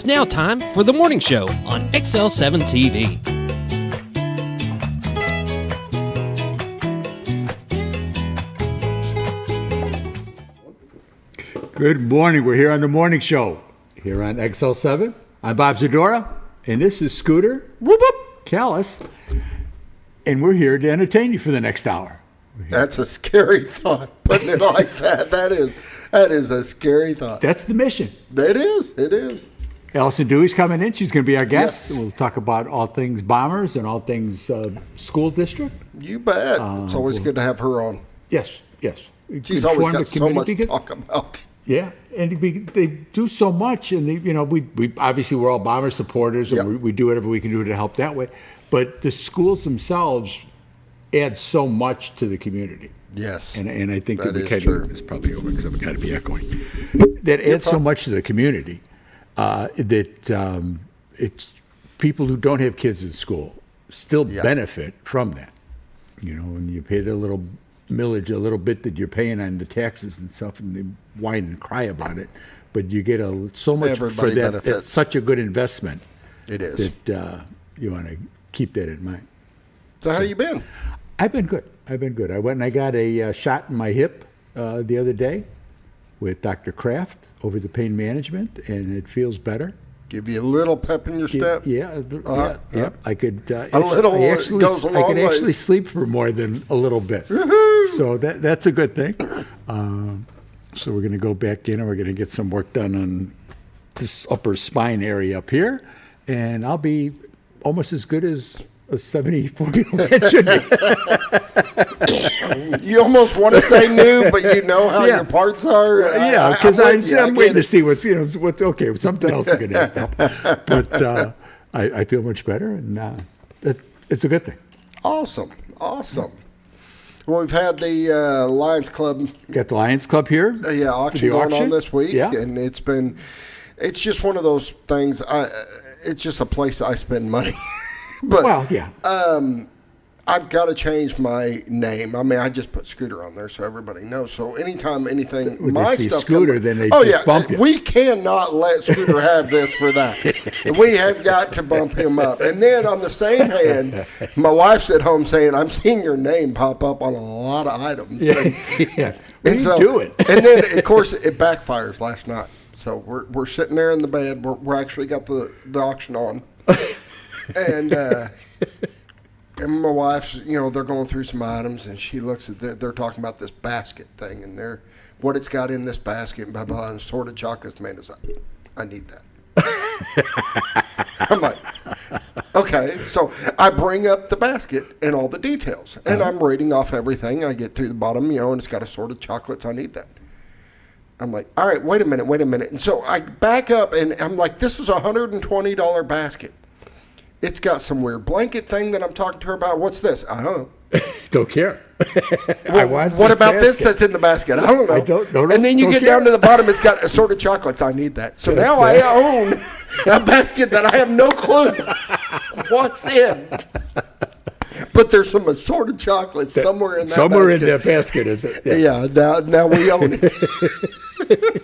It's now time for the morning show on XL7-TV. Good morning. We're here on the morning show here on XL7. I'm Bob Zadora, and this is Scooter whoop, whoop, Callis, and we're here to entertain you for the next hour. That's a scary thought, putting it like that. That is a scary thought. That's the mission. It is. Allyson Dewey's coming in. She's going to be our guest. Yes. We'll talk about all things Bombers and all things school district. You bet. It's always good to have her on. Yes. She's always got so much to talk about. Yeah, and they do so much, and we obviously we're all Bomber supporters, and Yep. we do whatever we can do to help that way. But the schools themselves add so much to the community. Yes, and I think that we is kind true. of, it's probably over because I'm kind of be echoing. That adds so much to the community that it's people who don't have kids in school still benefit from that. And you pay the little millage a little bit that you're paying on the taxes and stuff, and they whine and cry about it, but you get so much Everybody for that. benefits. It's such a good investment. It is. That you want to keep that in mind. So how you been? I've been good. I went and I got a shot in my hip the other day with Dr. Kraft over the pain management, and it feels better. Give you a little pep in your step. Yeah. I could little goes a long I could actually ways. sleep for more than a little bit. So that's a good thing. So we're going to go back in and we're going to get some work done on this upper spine area up here, and I'll be almost as good as a 74-year-old should be. You almost want to say new, but you know how your parts are. Yeah, because I'm waiting to it. see what's okay. Something else is going to happen. But I feel much better, and it's a good thing. Awesome. Well, we've had the Lions Club. Got the Lions Club here. Auction going on this week, Yeah. and it's just one of those things. It's just a place I spend money. But I've got to change my name. I mean, I just put Scooter on there so everybody knows. So anytime anything, When my they see stuff Scooter, comes, then they just bump you. We cannot let Scooter have this for that. We have got to bump him up. And then on the same hand, my wife's at home saying, "I'm seeing your name pop up on a lot of items." Yeah. And You do it. And then, of course, it backfires last night. So we're sitting there in the bed. We're actually got the auction on. And my wife's, they're going through some items, and she looks at they're talking about this basket thing, and what it's got in this basket, and blah, blah, and assorted chocolates made us up. I need that. I'm like, okay. So I bring up the basket and all the details, and I'm reading off everything. I get to the bottom, and it's got assorted chocolates. I need that. I'm like, all right, wait a minute. And so I back up, and I'm like, this is a $120 basket. It's got some weird blanket thing that I'm talking to her about. What's this? I don't know. Don't care. What about this that's in the basket? I don't know. I don't know. And then you Don't get care. down to the bottom, it's got assorted chocolates. I need that. So now I own a basket that I have no clue what's in. But there's some assorted chocolates somewhere in that Somewhere basket. in that basket, is it? Yeah, now we own it.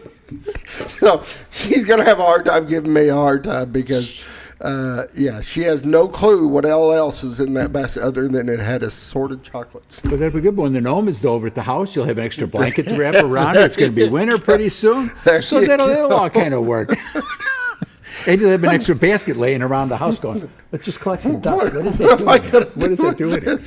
So she's going to have a hard time giving me a hard time because, she has no clue what else is in that basket other than it had assorted chocolates. But that'd be good. When the gnome is over at the house, you'll have an extra blanket to wrap around it. It's going to be winter pretty soon. So that'll all kind of work. And you'll have an extra basket laying around the house going, let's just collect some dust. What is that doing? What is that doing here?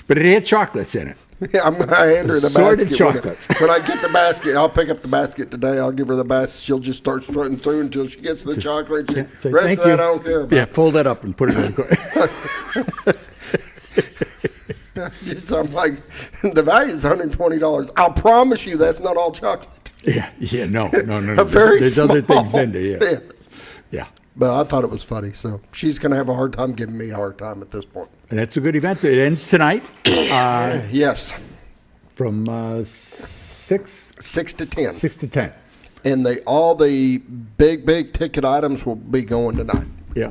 But it had chocolates in it. Yeah, I'm going to hand her the Assorted basket. chocolates. When I get the basket, I'll pick up the basket today. I'll give her the basket. She'll just start sorting through until she gets the chocolate. Yeah, say, rest thank of that you. I don't care about. Yeah, pull that up and put it in the corner. I'm like, the value is $120. I'll promise you that's not all chocolate. Yeah, no. Very There's other small. things in there, yeah. But I thought it was funny. So she's going to have a hard time giving me a hard time at this point. And that's a good event. It ends tonight. Yes. From 6 to 10. 6 to 10. And all the big ticket items will be going tonight. Yeah.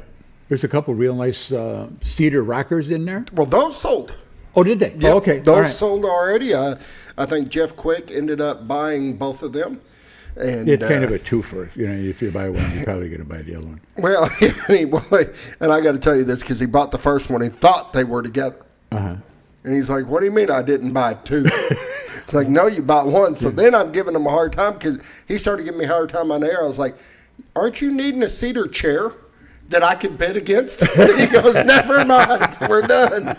There's a couple real nice cedar rockers in there. Well, those sold. Oh, did they? Yep, Oh, okay. Those All right. sold already. I think Jeff Quick ended up buying both of them. And It's kind of a twofer. If you buy one, you're probably going to buy the other one. well, and I got to tell you this because he bought the first one and thought they were together. Uh-huh. And he's like, "What do you mean I didn't buy two?" It's like, "No, you bought one." So then I'm giving him a hard time because he started giving me a hard time on air. I was like, "Aren't you needing a cedar chair that I could bid against?" He goes, "Never mind, we're done."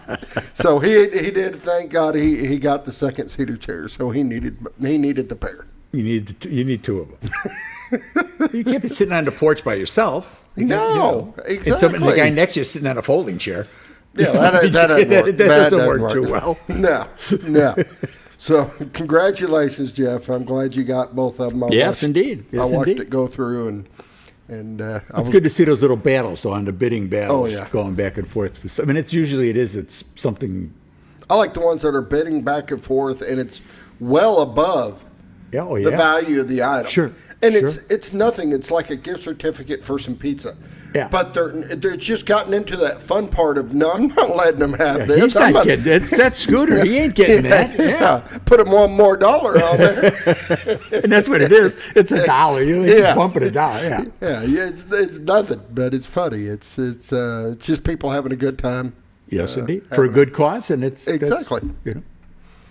So he did. Thank God he got the second cedar chair. So he needed the pair. You need two of them. You can't be sitting on the porch by yourself. No, exactly. And the guy next to you is sitting on a folding chair. Yeah, that doesn't work too well. No. So congratulations, Jeff. I'm glad you got both of them. Indeed. I watched it go through, and it's good to see those little battles, though, on the bidding battles, Oh, yeah. going back and forth. I mean, it's something. I like the ones that are bidding back and forth, and it's well above the value of the item. Sure. And it's nothing. It's like a gift certificate for some pizza. Yeah. But they're just gotten into that fun part of, no, I'm not letting them have this. He's not getting it. It's that scooter. He ain't getting that. Yeah. Put him $1 more on there. And that's what it is. It's $1. You just bump it $1. Yeah. Yeah. It's nothing, but it's funny. It's just people having a good time. Yes, indeed. For a good cause, and exactly.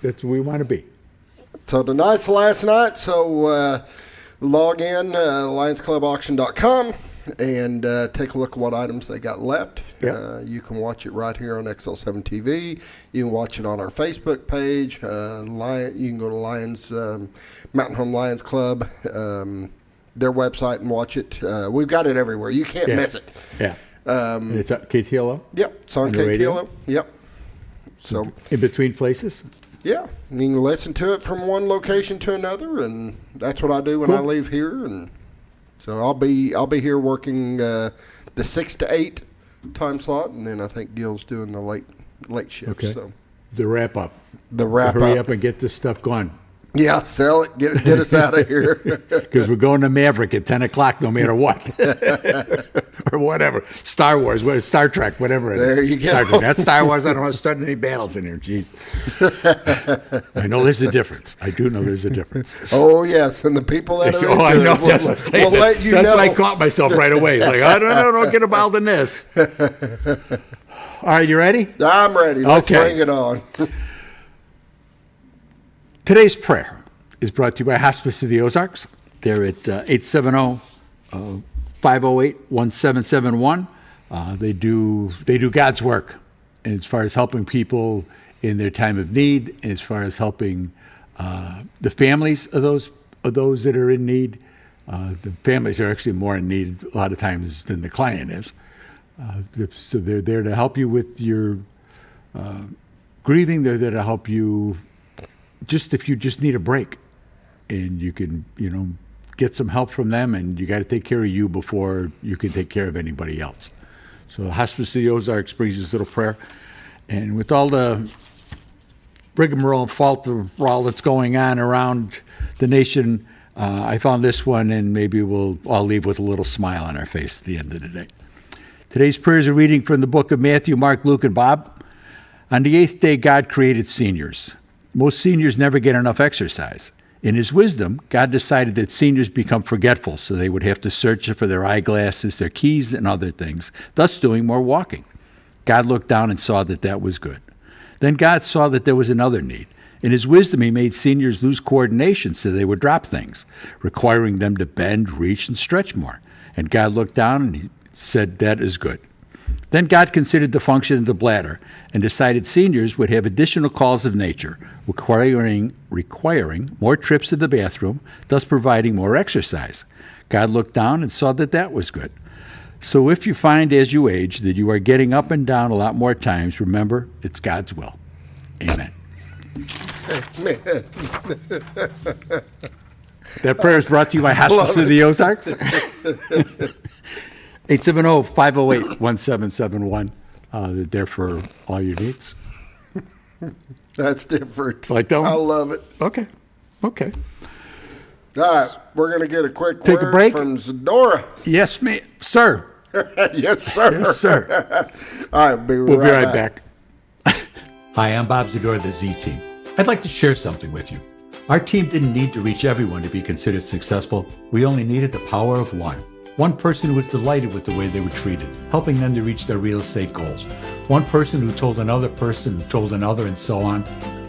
That's where we want to be. So tonight's the last night. So log in lionsclubauction.com and take a look at what items they got left. Yep. You can watch it right here on XL7-TV. You can watch it on our Facebook page. You can go to Lions Mountain Home Lions Club, their website, and watch it. We've got it everywhere. You can't miss it. Yeah. It's at KTLO? Yep, it's on KTLO. Yep. So in between places? Yeah, you can listen to it from one location to another, and that's what I do when I leave here. And so I'll be here working the 6 to 8 time slot, and then I think Gil's doing the late shift. Okay. So The wrap up. Hurry up and get this stuff going. Yeah, sell it. Get us out of here. Because we're going to Maverick at 10 o'clock no matter what. Or whatever. Star Wars, Star Trek, whatever it is. There you go. That's Star Wars. I don't want to start any battles in here. Jeez. I know there's a difference. I do know there's a difference. Oh, yes. And the people that are I know. That's what I'm saying. We'll let you that's know. What I caught myself right away. It's like, I don't get involved in this. All right, you ready? I'm ready. Let's bring it on. Today's prayer is brought to you by Hospice of the Ozarks. They're at 870-508-1771. They do God's work as far as helping people in their time of need, as far as helping the families of those that are in need. The families are actually more in need a lot of times than the client is. So they're there to help you with your grieving. They're there to help you if you just need a break, and you can, get some help from them, and you got to take care of you before you can take care of anybody else. So the Hospice of the Ozarks brings this little prayer, and with all the rigmarole and fault of all that's going on around the nation, I found this one, and maybe we'll all leave with a little smile on our face at the end of the day. Today's prayer is a reading from the book of Matthew, Mark, Luke, and Bob. On the 8th day, God created seniors. Most seniors never get enough exercise. In his wisdom, God decided that seniors become forgetful, so they would have to search for their eyeglasses, their keys, and other things, thus doing more walking. God looked down and saw that that was good. Then God saw that there was another need. In his wisdom, he made seniors lose coordination so they would drop things, requiring them to bend, reach, and stretch more. And God looked down and he said, that is good. Then God considered the function of the bladder and decided seniors would have additional calls of nature, requiring more trips to the bathroom, thus providing more exercise. God looked down and saw that that was good. So if you find as you age that you are getting up and down a lot more times, remember, it's God's will. Amen. That prayer is brought to you by Hospice of the Ozarks. 870-508-1771. They're there for all your needs. That's different. Like that one? I love it. Okay. All right, we're going to get a quick Take a word break from Zadora. Yes, ma'am. Sir. Yes, sir. Yes, sir. All right, We'll be right back. Hi, I'm Bob Zador of the Z Team. I'd like to share something with you. Our team didn't need to reach everyone to be considered successful. We only needed the power of one. One person who was delighted with the way they were treated, helping them to reach their real estate goals. One person who told another person who told another, and so on.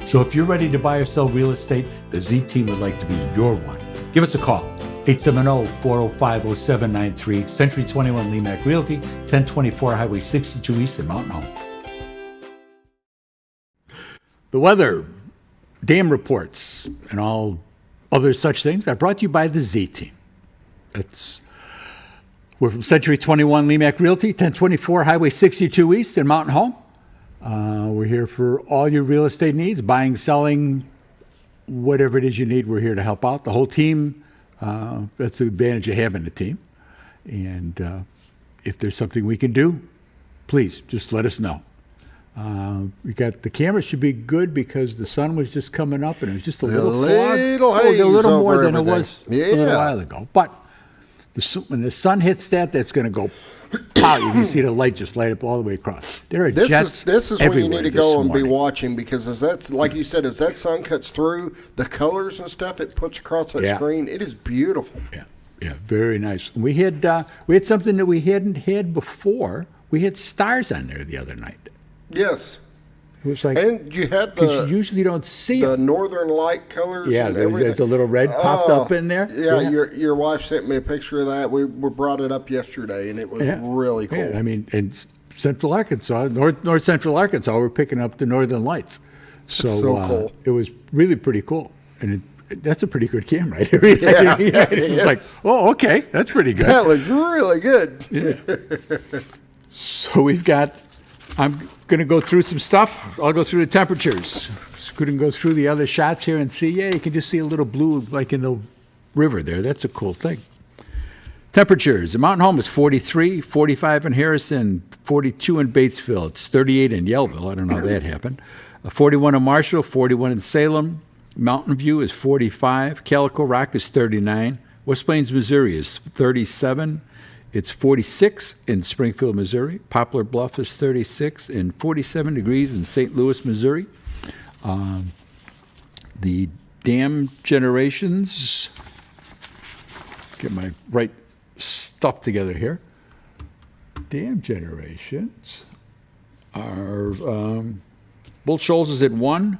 So if you're ready to buy or sell real estate, the Z Team would like to be your one. Give us a call. 870-405-0793, Century 21 Lemac Realty, 1024 Highway 62 East in Mountain Home. The weather, dam reports, and all other such things are brought to you by the Z Team. We're from Century 21 Lemac Realty, 1024 Highway 62 East in Mountain Home. We're here for all your real estate needs, buying, selling, whatever it is you need, we're here to help out. The whole team, that's the advantage of having a team. And if there's something we can do, please just let us know. We got the camera should be good because the sun was just coming up and it was just a little fog. Haze a little more over than everything. it was a little while ago. But when the sun hits that's going to go pow. You can see the light just light up all the way across. There are jets This is when you need to go and be morning. watching because as that's like you said, as that sun cuts through the colors and stuff it puts across that screen, it is beautiful. Yeah, very nice. We had something that we hadn't had before. We had stars on there the other night. Yes. It was like, and you had you usually don't see the them. northern light colors. Yeah, and there's a little red popped up in there. Yeah, your wife sent me a picture of that. We brought it up yesterday, and it was really cool. Yeah, I mean, in Central Arkansas, North Central Arkansas, we're picking up the northern lights. So cool. It was really pretty cool, and that's a pretty good camera. It was like, oh, okay, that's pretty good. That looks really good. Yeah. So I'm going to go through some stuff. I'll go through the temperatures. Just going to go through the other shots here and see. Yeah, you can just see a little blue like in the river there. That's a cool thing. Temperatures. The Mountain Home is 43, 45 in Harrison, 42 in Batesville. It's 38 in Yellville. I don't know how that happened. 41 in Marshall, 41 in Salem. Mountain View is 45. Calico Rock is 39. West Plains, Missouri is 37. It's 46 in Springfield, Missouri. Poplar Bluff is 36 and 47 degrees in St. Louis, Missouri. The dam generations, get my right stuff together here. Dam generations are, Bull Shoals is at 1.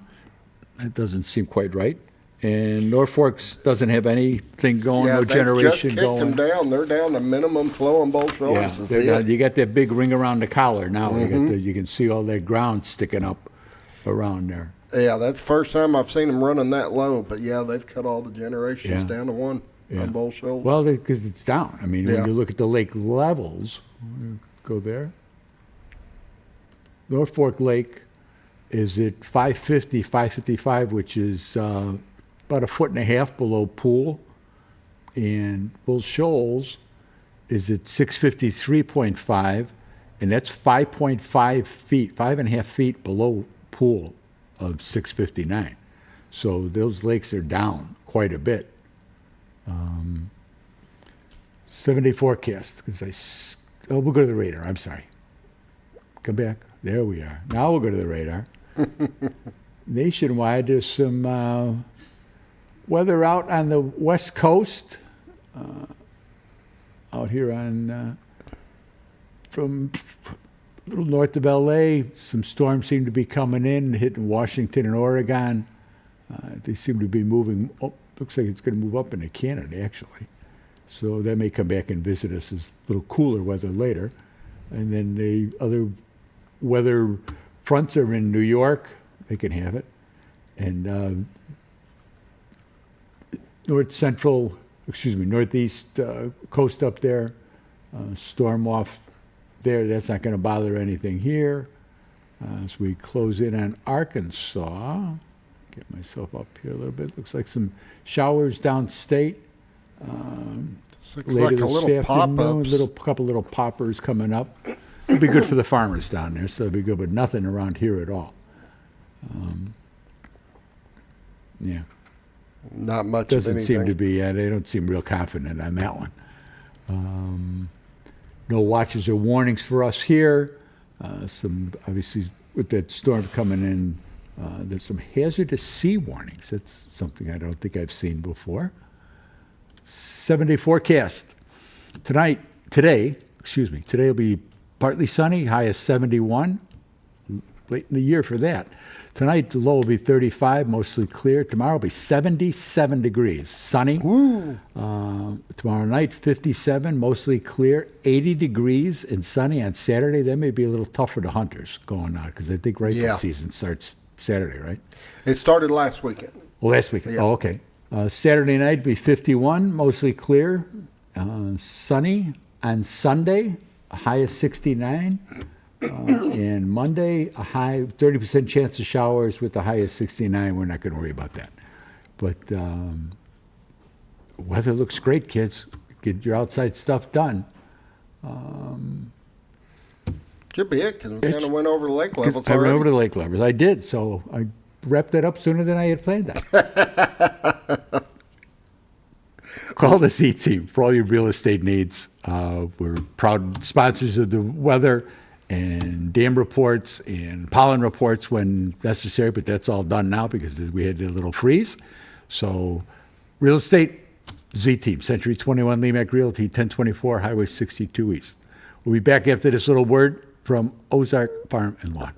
That doesn't seem quite right. And Norfolk's doesn't have anything going, no generation going. Yeah, they just kicked them down. They're down to minimum flow on both shoulders. Yeah, you got that big ring around the collar now. Mm-hmm. You can see all that ground sticking up around there. Yeah, that's the first time I've seen them running that low. But, yeah, they've cut all the generations down to 1 on both shoulders. Well, because it's down. I mean, when you look at the lake levels, go there. Norfolk Lake is at 550, 555, which is about 1.5 feet below pool, and Bull Shoals is at 653.5, and that's 5.5 feet, 5.5 feet below pool of 659. So those lakes are down quite a bit. 7-day forecast, because we'll go to the radar. I'm sorry. Come back. There we are. Now we'll go to the radar. Nationwide, there's some weather out on the west coast, out here on from a little north of L.A. Some storms seem to be coming in, hitting Washington and Oregon. They seem to be moving. Looks like it's going to move up into Canada, actually. So that may come back and visit us as a little cooler weather later. And then the other weather fronts are in New York. They can have it. And northeast coast up there, storm off there. That's not going to bother anything here. As we close in on Arkansas, get myself up here a little bit. Looks like some showers downstate. Looks like a little pop-ups. Couple little poppers coming up. It'll be good for the farmers down there, so it'll be good, but nothing around here at all. Yeah. Not much Doesn't of anything. seem to be, they don't seem real confident on that one. No watches or warnings for us here. Some, obviously, with that storm coming in There's some hazardous sea warnings. That's something I don't think I've seen before. 7-day forecast. Today will be partly sunny, high of 71. Late in the year for that. Tonight, the low will be 35, mostly clear. Tomorrow will be 77 degrees, sunny. Tomorrow night, 57, mostly clear. 80 degrees and sunny on Saturday. That may be a little tough for the hunters going on because I think rifle season starts Saturday, right? It started last weekend. Last weekend. Yeah. Oh, okay. Saturday night will be 51, mostly clear. Sunny on Sunday, a high of 69. And Monday, a high 30% chance of showers with a high of 69. We're not going to worry about that. But weather looks great, kids. Get your outside stuff done. Should be it, because we kind of went over the lake levels I already. went over the lake levels. I did, so I wrapped that up sooner than I had planned that. Call the Z Team for all your real estate needs. We're proud sponsors of the weather and dam reports and pollen reports when necessary, but that's all done now because we had a little freeze. So real estate, Z Team, Century 21 Lemac Realty, 1024 Highway 62 East. We'll be back after this little word from Ozark Farm and Lawn.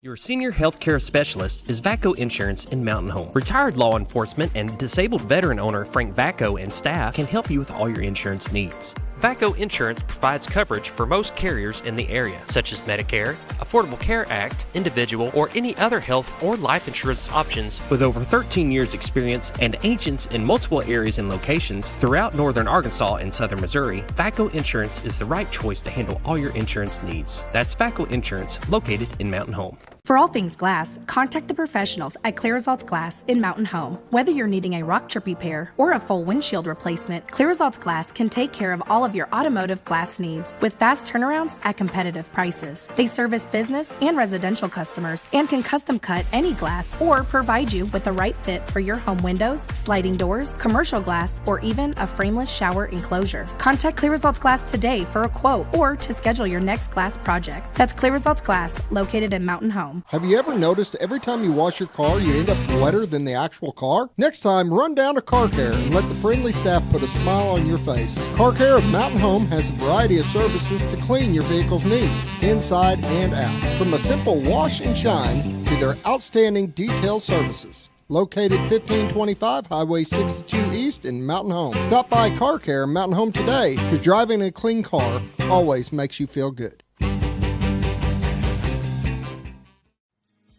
Your senior healthcare specialist is VACO Insurance in Mountain Home. Retired law enforcement and disabled veteran owner Frank VACO and staff can help you with all your insurance needs. VACO Insurance provides coverage for most carriers in the area, such as Medicare, Affordable Care Act, individual, or any other health or life insurance options. With over 13 years experience and agents in multiple areas and locations throughout northern Arkansas and southern Missouri, VACO Insurance is the right choice to handle all your insurance needs. That's VACO Insurance, located in Mountain Home. For all things glass, contact the professionals at Clear Results Glass in Mountain Home. Whether you're needing a rock chip repair or a full windshield replacement, Clear Results Glass can take care of all of your automotive glass needs with fast turnarounds at competitive prices. They service business and residential customers and can custom cut any glass or provide you with the right fit for your home windows, sliding doors, commercial glass, or even a frameless shower enclosure. Contact Clear Results Glass today for a quote or to schedule your next glass project. That's Clear Results Glass, located in Mountain Home. Have you ever noticed every time you wash your car, you end up wetter than the actual car? Next time, run down to Car Care and let the friendly staff put a smile on your face. Car Care of Mountain Home has a variety of services to clean your vehicle's needs, inside and out. From a simple wash and shine to their outstanding detail services. Located 1525 Highway 62 East in Mountain Home. Stop by Car Care Mountain Home today, because driving a clean car always makes you feel good.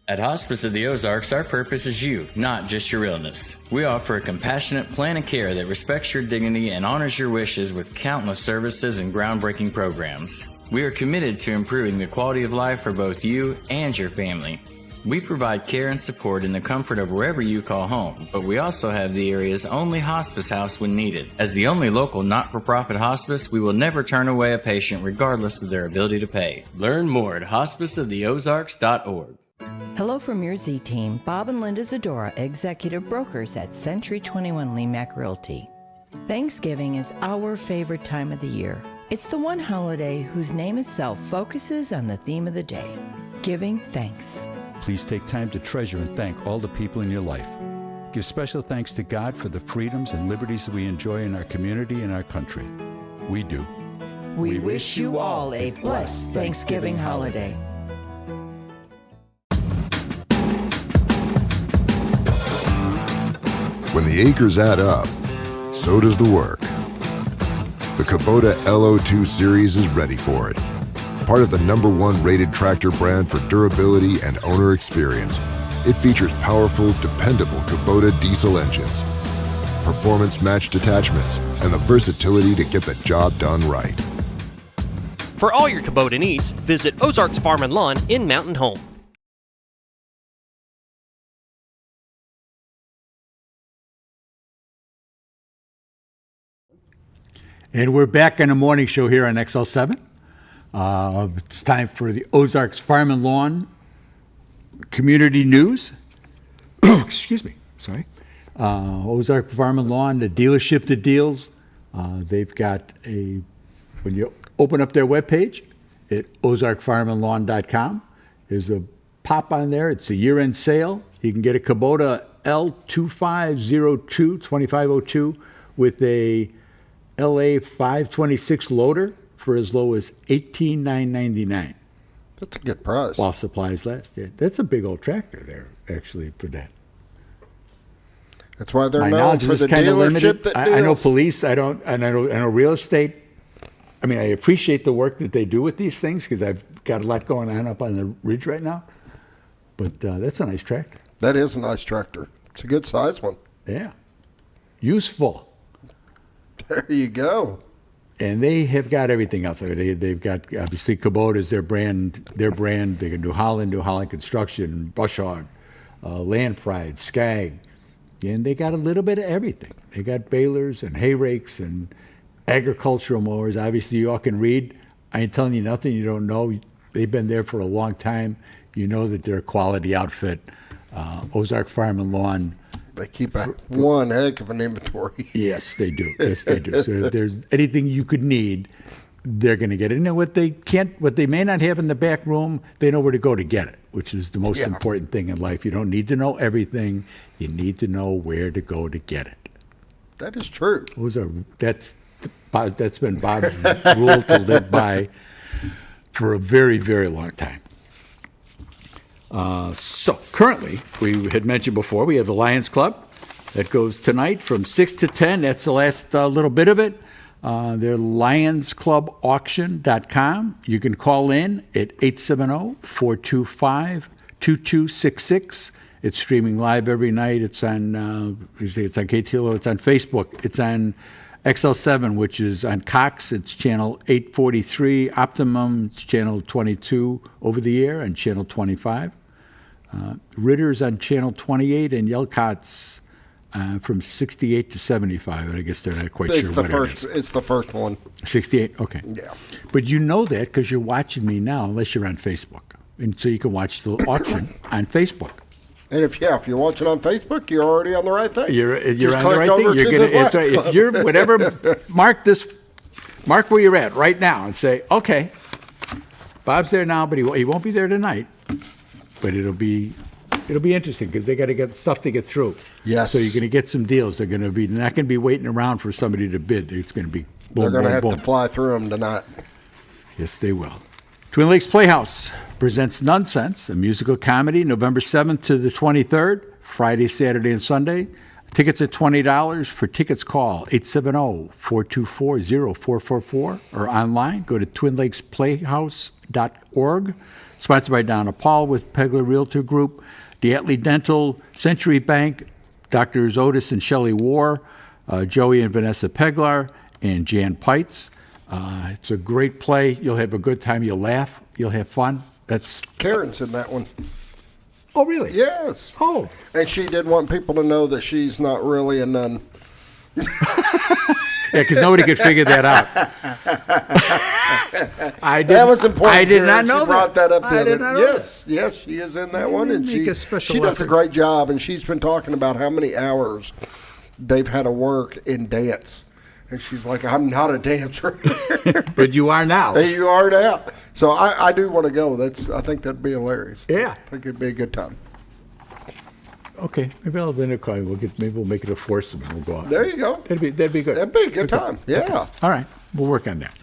At Hospice of the Ozarks, our purpose is you, not just your illness. We offer a compassionate plan of care that respects your dignity and honors your wishes with countless services and groundbreaking programs. We are committed to improving the quality of life for both you and your family. We provide care and support in the comfort of wherever you call home, but we also have the area's only hospice house when needed. As the only local not-for-profit hospice, we will never turn away a patient regardless of their ability to pay. Learn more at hospiceoftheozarks.org. Hello from your Z Team, Bob and Linda Zadora, executive brokers at Century 21 Lemac Realty. Thanksgiving is our favorite time of the year. It's the one holiday whose name itself focuses on the theme of the day, giving thanks. Please take time to treasure and thank all the people in your life. Give special thanks to God for the freedoms and liberties that we enjoy in our community and our country. We do. We wish you all a blessed Thanksgiving holiday. When the acres add up, so does the work. The Kubota LO2 series is ready for it. Part of the #1 rated tractor brand for durability and owner experience, it features powerful, dependable Kubota diesel engines, performance-matched attachments, and the versatility to get the job done right. For all your Kubota needs, visit Ozarks Farm and Lawn in Mountain Home. And we're back on the morning show here on XL7. It's time for the Ozarks Farm and Lawn Community News. Excuse me, sorry. Ozark Farm and Lawn, the dealership that deals. They've got when you open up their webpage at ozarkfarmandlawn.com. There's a pop on there. It's a year-end sale. You can get a Kubota L2502 2502 with a LA 526 loader for as low as $18,999 That's a good price. while supplies last. Yeah, that's a big old tractor there, actually, for that. That's why they're My known knowledge for is the kind of dealership limited. that I know deals. police. I know real estate. I mean, I appreciate the work that they do with these things because I've got a lot going on up on the ridge right now. But that's a nice tractor. That is a nice tractor. It's a good size one. Yeah, useful. There you go. And they have got everything else. They've got, obviously, Kubota's their brand. They can do Holland Construction, Bush Hog, Land Pride, Skag. And they got a little bit of everything. They got balers and hay rakes and agricultural mowers. Obviously, you all can read. I ain't telling you nothing you don't know. They've been there for a long time. You know that they're a quality outfit. Ozark Farm and Lawn. They keep one heck of an inventory. Yes, they do. Yes, they do. So if there's anything you could need, they're going to get it. And what they may not have in the back room, they know where to go to get it, which is the most important thing in life. You don't need to know everything. You need to know where to go to get it. That is true. That's been Bob's rule to live by for a very, very long time. So currently, we had mentioned before, we have the Lions Club that goes tonight from 6 to 10. That's the last little bit of it. They're lionsclubauction.com. You can call in at 870-425-2266. It's streaming live every night. It's on, it's on KTLO. It's on Facebook. It's on XL7, which is on Cox. It's channel 843. Optimum, it's channel 22 over the air, and channel 25. Ritter's on channel 28, and Yelcott's from 68 to 75. I guess they're not quite sure what it is. It's the first one. 68, okay. Yeah. But you know that because you're watching me now, unless you're on Facebook. And so you can watch the auction on Facebook. And if you're watching on Facebook, you're already on the right thing. You're Just on the click right over thing. to You're the gonna. It's Lions right. If you're whatever, mark where you're at right now and say, okay, Bob's there now, but he won't be there tonight. But it'll be interesting because they got to get stuff to get through. Yes. So you're going to get some deals. They're not going to be waiting around for somebody to bid. It's going to be. Boom, They're going to boom, have boom. to fly through them tonight. Yes, they will. Twin Lakes Playhouse presents Nonsense, a musical comedy, November 7th to the 23rd, Friday, Saturday, and Sunday. Tickets are $20. For tickets, call 870-424-0444 or online. Go to twinlakesplayhouse.org. Sponsored by Donna Paul with Pegler Realtor Group, Diatley Dental, Century Bank, Drs. Otis and Shelley War, Joey and Vanessa Peglar, and Jan Peitz. It's a great play. You'll have a good time. You'll laugh. You'll have fun. That's Karen's in that one. Oh, really? Yes. Oh. And she did want people to know that she's not really a nun. Yeah, because nobody could figure that out. That was important. I did Karen. not know she brought that up. I did not know yes, she is in that one, and make she a special does a effort. great job. And she's been talking about how many hours they've had to work in dance. And she's like, I'm not a dancer. But you are now. There you are now. So I do want to go. I think that'd be hilarious. Yeah. I think it'd be a good time. Okay, maybe I'll then call you. Maybe we'll make it a foursome and we'll go out. There you go. That'd be good. That'd be a good time. Yeah. All right, we'll work on that.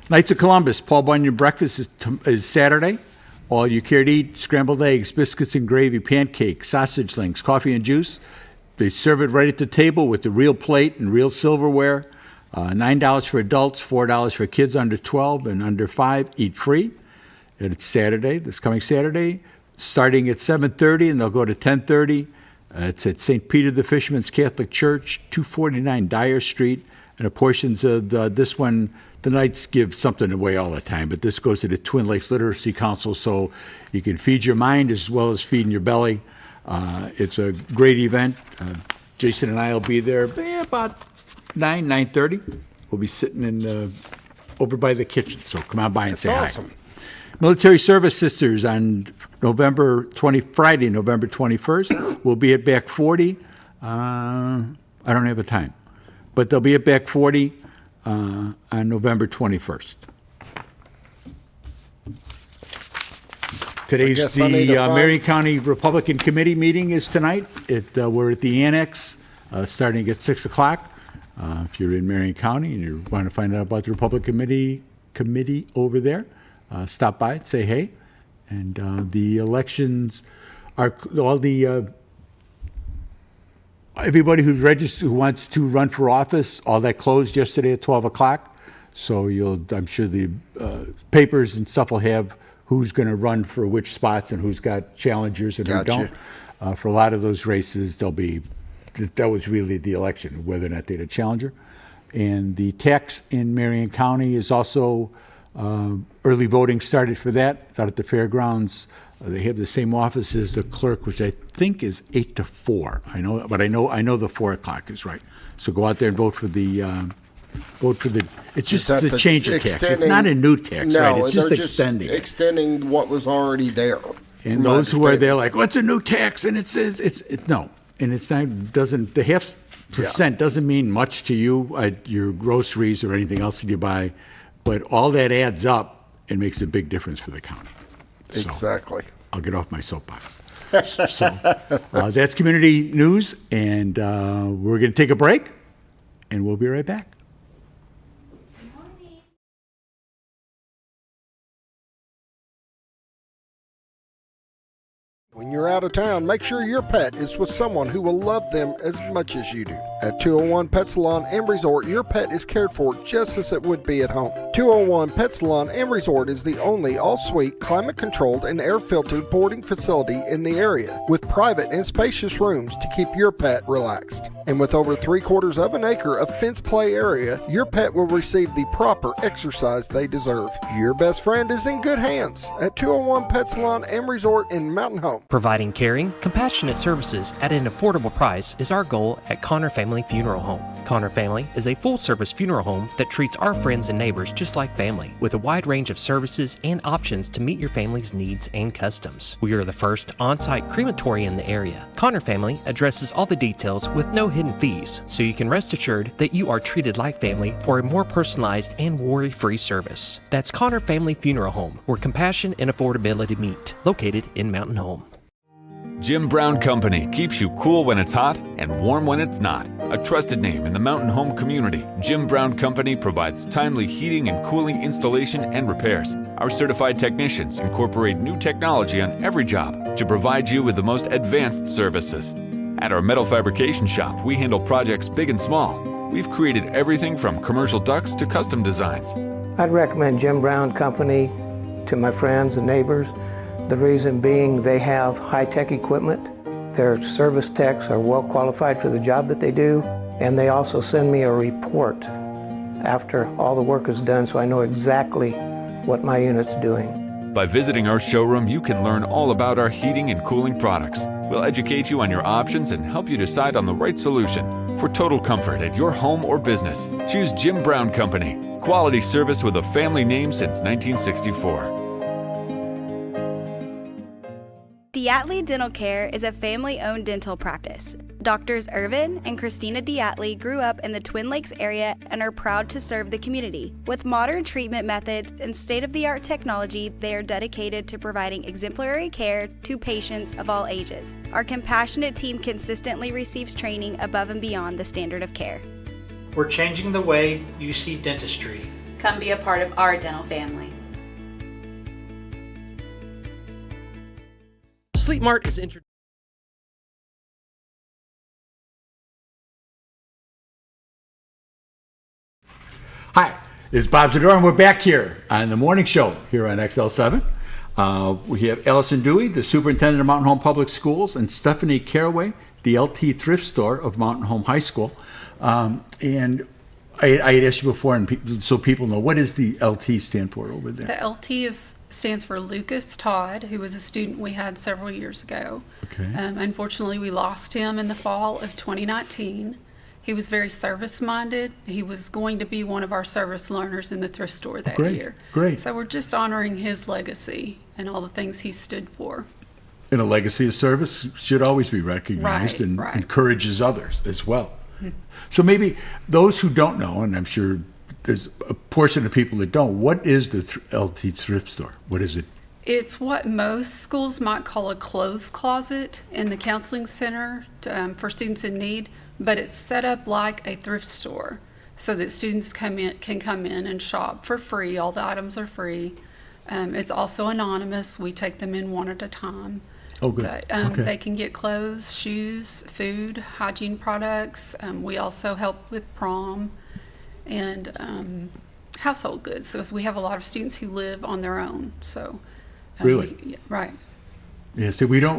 Knights of Columbus, Paul Bunyan breakfast is Saturday. All you care to eat: scrambled eggs, biscuits and gravy, pancakes, sausage links, coffee and juice. They serve it right at the table with the real plate and real silverware. $9 for adults, $4 for kids under 12 and under 5. Eat free. And it's Saturday, this coming Saturday, starting at 7:30, and they'll go to 10:30. It's at St. Peter the Fisherman's Catholic Church, 249 Dyer Street. And a portions of this one, the Knights give something away all the time, but this goes to the Twin Lakes Literacy Council, so you can feed your mind as well as feeding your belly. It's a great event. Jason and I will be there about 9:30. We'll be sitting in over by the kitchen, so come on by and say awesome. hi. Military Service Sisters on Friday, November 21st. We'll be at Back 40. I don't have a time, but they'll be at Back 40. on November 21st. Today's guess I need the to find- Marion County Republican Committee meeting is tonight. We're at the Annex, starting at 6 o'clock. If you're in Marion County and you want to find out about the Republican committee over there, stop by and say hey. And the elections are all the everybody who's registered who wants to run for office. All that closed yesterday at 12 o'clock. So I'm sure the papers and stuff will have who's going to run for which spots and who's got challengers and who Gotcha. don't. For a lot of those races, that was really the election, whether or not they had a challenger. And the tax in Marion County is also, early voting started for that. It's out at the fairgrounds. They have the same office as the clerk, which I think is 8 to 4. I know the 4 o'clock is right. So go out there and vote for the. It's just that the change of tax. It's not a new tax, No, right? It's just they're extending it. extending what was already there. And those who are there like, what's a new tax? And it says no, and it's not doesn't the half percent doesn't mean much to you, your groceries or anything else that you buy, but all that adds up and makes a big difference for the county. So, Exactly. I'll get off my soapbox. That's community news, and we're going to take a break, and we'll be right back. When you're out of town, make sure your pet is with someone who will love them as much as you do. At 201 Pet Salon and Resort, your pet is cared for just as it would be at home. 201 Pet Salon and Resort is the only all-suite, climate-controlled, and air-filtered boarding facility in the area, with private and spacious rooms to keep your pet relaxed. And with over 3/4 of an acre of fenced play area, your pet will receive the proper exercise they deserve. Your best friend is in good hands at 201 Pet Salon and Resort in Mountain Home. Providing caring, compassionate services at an affordable price is our goal at Connor Family Funeral Home. Connor Family is a full-service funeral home that treats our friends and neighbors just like family, with a wide range of services and options to meet your family's needs and customs. We are the first on-site crematory in the area. Connor Family addresses all the details with no hidden fees, so you can rest assured that you are treated like family for a more personalized and worry-free service. That's Connor Family Funeral Home, where compassion and affordability meet, located in Mountain Home. Jim Brown Company keeps you cool when it's hot and warm when it's not. A trusted name in the Mountain Home community, Jim Brown Company provides timely heating and cooling installation and repairs. Our certified technicians incorporate new technology on every job to provide you with the most advanced services. At our metal fabrication shop, we handle projects big and small. We've created everything from commercial ducts to custom designs. I'd recommend Jim Brown Company to my friends and neighbors. The reason being they have high-tech equipment. Their service techs are well qualified for the job that they do, and they also send me a report after all the work is done so I know exactly what my unit's doing. By visiting our showroom, you can learn all about our heating and cooling products. We'll educate you on your options and help you decide on the right solution. For total comfort at your home or business, choose Jim Brown Company. Quality service with a family name since 1964. Diatley Dental Care is a family-owned dental practice. Doctors Irvin and Christina Diatley grew up in the Twin Lakes area and are proud to serve the community. With modern treatment methods and state-of-the-art technology, they are dedicated to providing exemplary care to patients of all ages. Our compassionate team consistently receives training above and beyond the standard of care. We're changing the way you see dentistry. Come be a part of our dental family. Sleep Mart is introduced. Hi, it's Bob Zador, and we're back here on the morning show here on XL7. We have Allyson Dewey, the Superintendent of Mountain Home Public Schools, and Stephanie Caraway, the LT Thrift Store of Mountain Home High School. And I had asked you before, and so people know, what does the LT stand for over there? The LT stands for Lucas Todd, who was a student we had several years ago. Okay. Unfortunately, we lost him in the fall of 2019. He was very service-minded. He was going to be one of our service learners in the thrift store that year. Great. So we're just honoring his legacy and all the things he stood for. And a legacy of service should always be recognized and encourages others as well. So maybe those who don't know, and I'm sure there's a portion of people that don't. What is the LT Thrift Store? What is it? It's what most schools might call a clothes closet in the counseling center for students in need, but it's set up like a thrift store so that students can come in and shop for free. All the items are free. It's also anonymous. We take them in one at a time. Oh, good. But Okay. they can get clothes, shoes, food, hygiene products. We also help with prom and household goods. So we have a lot of students who live on their own. So Really? right. Yeah, so we don't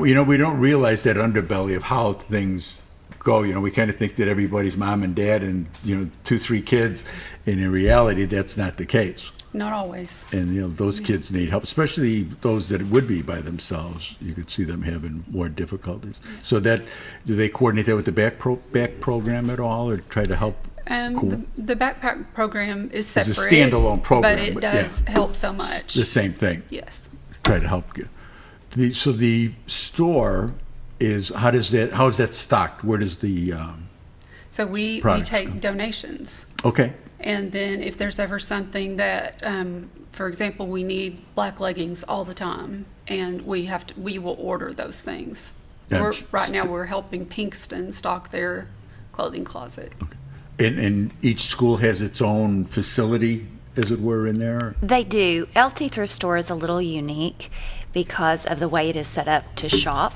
realize that underbelly of how things go. We kind of think that everybody's mom and dad and 2-3 kids, and in reality, that's not the case. Not always. And those kids need help, especially those that would be by themselves. You could see them having more difficulties. So do they coordinate that with the back program at all, or try to help? The backpack program is separate. It's a standalone program, but it does help so much. The same thing. Yes. Try to help you. So the store is, how is that stocked? Where does the So we products take donations. Okay. And then if there's ever something that, for example, we need black leggings all the time, and we will order those things. Right now we're helping Pinkston stock their clothing closet. Okay. And each school has its own facility, as it were, in there? They do. LT Thrift Store is a little unique because of the way it is set up to shop.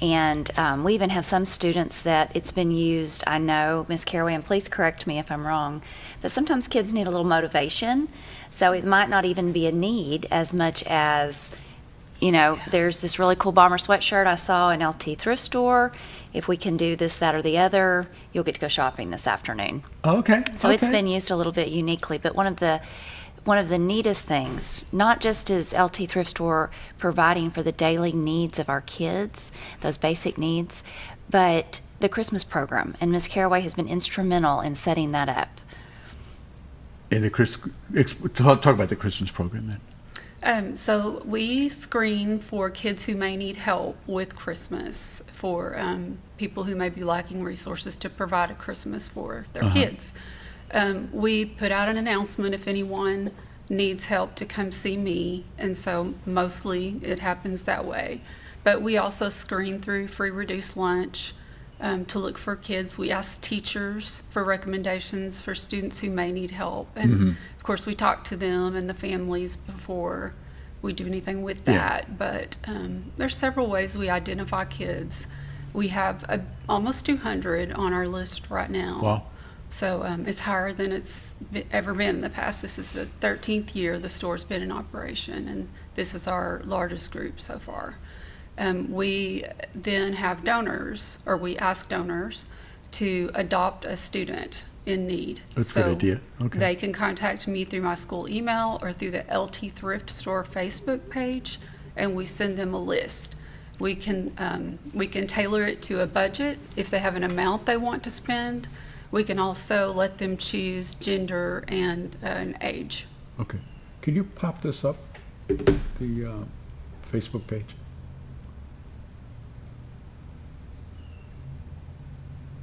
And we even have some students that it's been used, I know, Ms. Caraway, and please correct me if I'm wrong, but sometimes kids need a little motivation. So it might not even be a need as much as, there's this really cool bomber sweatshirt I saw in LT Thrift Store. If we can do this, that, or the other, you'll get to go shopping this afternoon. Okay. So it's been used a little bit uniquely, but one of the neatest things, not just is LT Thrift Store providing for the daily needs of our kids, those basic needs, but the Christmas program, and Ms. Caraway has been instrumental in setting that up. And talk about the Christmas program then. So we screen for kids who may need help with Christmas, for people who may be lacking resources to provide a Christmas for their kids. We put out an announcement if anyone needs help to come see me, and so mostly it happens that way. But we also screen through free reduced lunch to look for kids. We ask teachers for recommendations for students who may need help, and of course we talk to them and the families before we do anything with that. Yeah. But there's several ways we identify kids. We have almost 200 on our list right now. Wow. So it's higher than it's ever been in the past. This is the 13th year the store's been in operation, and this is our largest group so far. We then have donors, or we ask donors to adopt a student in need. That's a good idea. Okay. They can contact me through my school email or through the LT Thrift Store Facebook page, and we send them a list. We can tailor it to a budget if they have an amount they want to spend. We can also let them choose gender and an age. Okay. Can you pop this up, the Facebook page?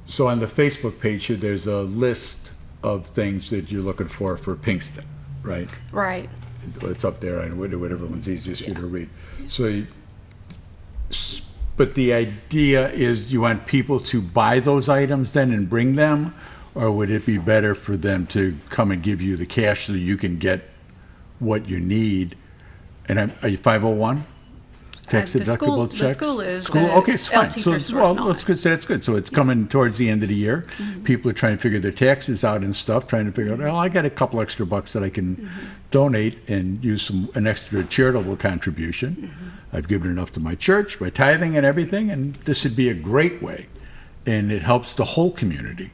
So on the Facebook page here, there's a list of things that you're looking for Pinkston, right? Right. It's up there, whatever one's easiest for you to read. So, but the idea is you want people to buy those items then and bring them, or would it be better for them to come and give you the cash so you can get what you need? And are you 501? Tax deductible checks? The school is. Okay, it's fine. So, that's good. So that's good. So it's coming towards the end of the year. People are trying to figure their taxes out and stuff, trying to figure out, I got a couple extra bucks that I can donate and use an extra charitable contribution. I've given enough to my church by tithing and everything, and this would be a great way. And it helps the whole community.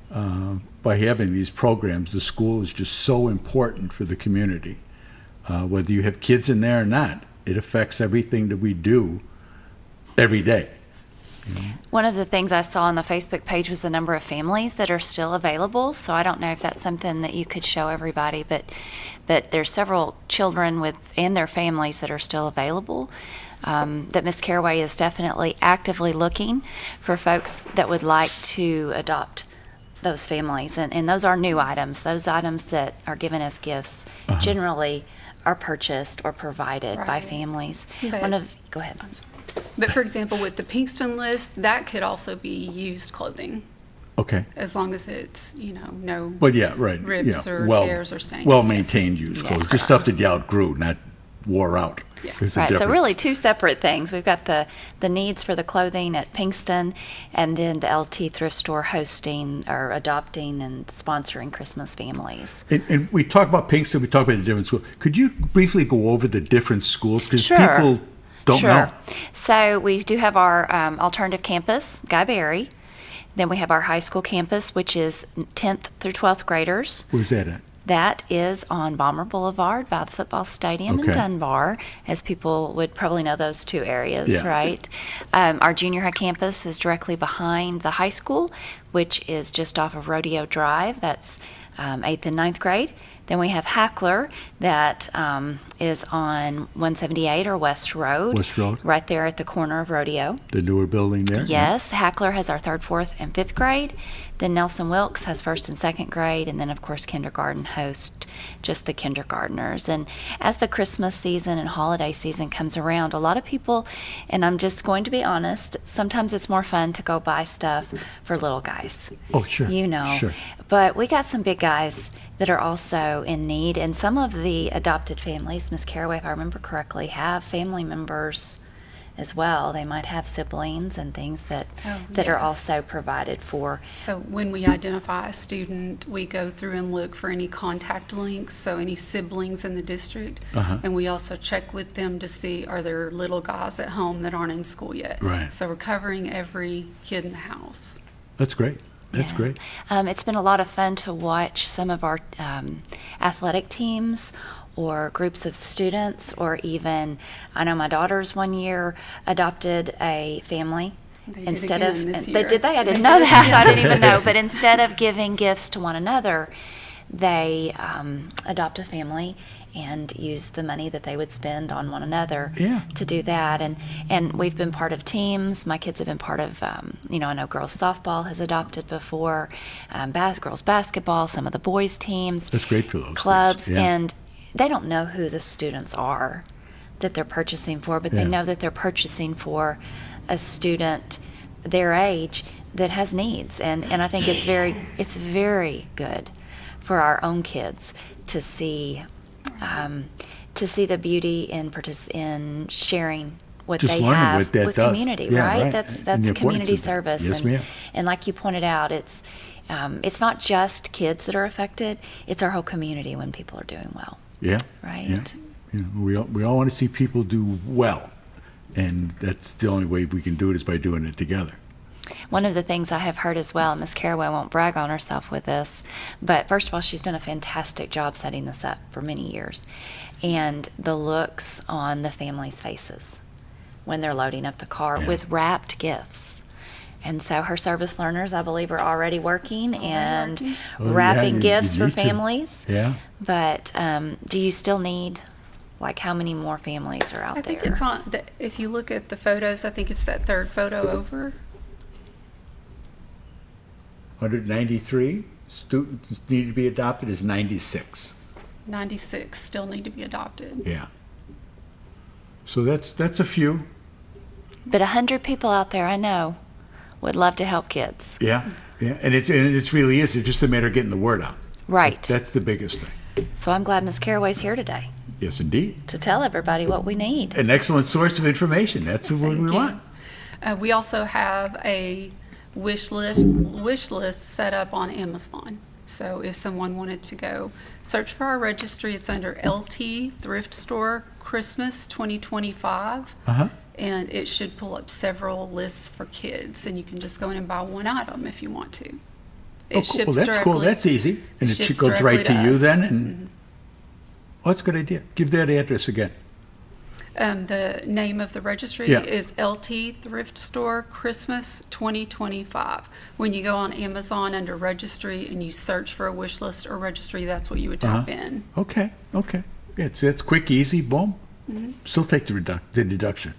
By having these programs, the school is just so important for the community. Whether you have kids in there or not, it affects everything that we do every day. One of the things I saw on the Facebook page was the number of families that are still available. So I don't know if that's something that you could show everybody, but there's several children and their families that are still available. That Ms. Caraway is definitely actively looking for folks that would like to adopt those families, and those are new items. Those items that are given as gifts generally are purchased or provided by families. Go ahead. I'm sorry. But for example, with the Pinkston list, that could also be used clothing. Okay. As long as it's, no Well, yeah, right. rips or tears or stains. Well-maintained used clothes, just stuff that you outgrew, not wore out. Yeah. Right, so really two separate things. We've got the needs for the clothing at Pinkston, and then the LT Thrift Store hosting or adopting and sponsoring Christmas families. And we talk about Pinkston, we talk about the different schools. Could you briefly go over the different schools? Because people don't know. So we do have our alternative campus, Guy Berry. Then we have our high school campus, which is 10th through 12th graders. Where's that at? That is on Bomber Boulevard by the football stadium in Dunbar, as people would probably know those two areas, right? Our junior high campus is directly behind the high school, which is just off of Rodeo Drive. That's 8th and 9th grade. Then we have Hackler that is on 178 or West Road. West Road. Right there at the corner of Rodeo. The newer building there? Yes. Hackler has our 3rd, 4th, and 5th grade. Then Nelson Wilkes has 1st and 2nd grade. And then, of course, kindergarten hosts just the kindergartners. And as the Christmas season and holiday season comes around, a lot of people, and I'm just going to be honest, sometimes it's more fun to go buy stuff for little guys. Oh, sure. Sure. But we got some big guys that are also in need. And some of the adopted families, Miss Caraway, if I remember correctly, have family members as well. They might have siblings and things that are also provided for. So when we identify a student, we go through and look for any contact links, so any siblings in the district, and we also check with them to see, are there little guys at home that aren't in school yet? Right. So we're covering every kid in the house. That's great. That's great. It's been a lot of fun to watch some of our athletic teams or groups of students, or even, I know my daughters one year adopted a family. They did they? I didn't know that. I didn't even know. But instead of giving gifts to one another, they adopt a family and use the money that they would spend on one another to do that. And we've been part of teams. My kids have been part of, I know girls softball has adopted before, girls basketball, some of the boys teams. That's great for those clubs. things. Yeah. And they don't know who the students are that they're purchasing for, but they know that they're purchasing for a student their age that has needs. And I think it's very good for our own kids to see the beauty in sharing what Just they learning have what that with does. community, Yeah, right? right. That's And the importance community of that. service. Yes, ma'am. And like you pointed out, it's not just kids that are affected; it's our whole community when people are doing well. Yeah. Right. Yeah. We all want to see people do well, and that's the only way we can do it is by doing it together. One of the things I have heard as well, Miss Caraway won't brag on herself with this, but first of all, she's done a fantastic job setting this up for many years. And the looks on the families' faces when they're loading up the car with wrapped gifts. And so her service learners, I believe, are already working and wrapping gifts for families. Yeah. But do you still need, like, how many more families are out there? I think it's on, if you look at the photos, I think it's that 3rd photo over. 193 students need to be adopted is 96. 96 still need to be adopted. Yeah. So that's a few. But 100 people out there, I know, would love to help kids. Yeah. And it really is. It's just a matter of getting the word out. Right. That's the biggest thing. So I'm glad Miss Caraway's here today Yes, indeed. to tell everybody what we need. An excellent source of information. That's what we want. We also have a wish list set up on Amazon. So if someone wanted to go search for our registry, it's under LT Thrift Store Christmas 2025. And it should pull up several lists for kids, and you can just go in and buy one item if you want to. It ships Well, that's directly. cool. That's easy. And it ships goes right directly to you us. then? And that's a good idea. Give that address again. The name of the registry is LT Thrift Store Christmas 2025. When you go on Amazon under registry and you search for a wish list or registry, that's what you would type in. Okay. It's quick, easy, boom. Still take the deduction.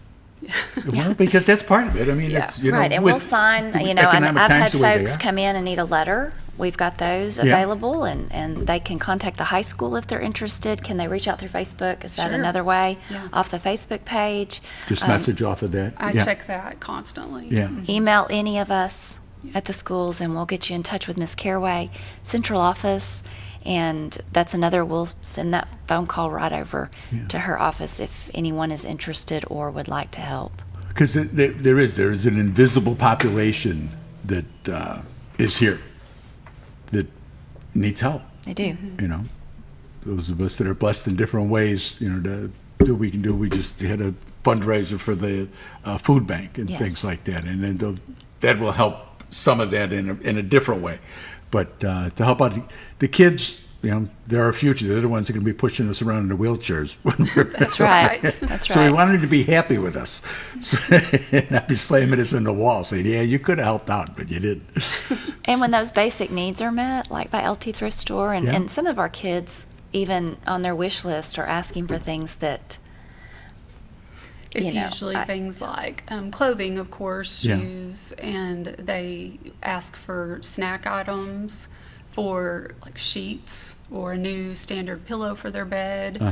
Well, because that's part of it. I mean, it's, right, and we'll sign, I've had economic times the way they folks are. come in and need a letter we've got those available, and they can contact the high school if they're interested. Can they reach out through Facebook? Is that Sure. another way? Yeah. Off the Facebook page. Just message off of that. I check that constantly. Yeah. Email any of us at the schools, and we'll get you in touch with Miss Caraway, central office. And that's another, we'll send that phone call right over to her office if anyone is interested or would like to help. Because there is an invisible population that is here that needs help. They do. You know, those of us that are blessed in different ways, you know, to do what we can do. We just had a fundraiser for the food bank and things like that, and then that will help some of that in a different way. But to help out the kids, you know, they're our future. They're the ones that are going to be pushing us around in the wheelchairs. That's right. That's So right. we wanted them to be happy with us, and not be slamming us in the wall, saying, "Yeah, you could have helped out, but you didn't." And when those basic needs are met, like by LT Thrift Store, and, Yeah. and some of our kids, even on their wish list, are asking for things that, It's you know, usually things like clothing, of course, Yeah. shoes, and they ask for snack items, for like sheets or a new standard pillow for their bed.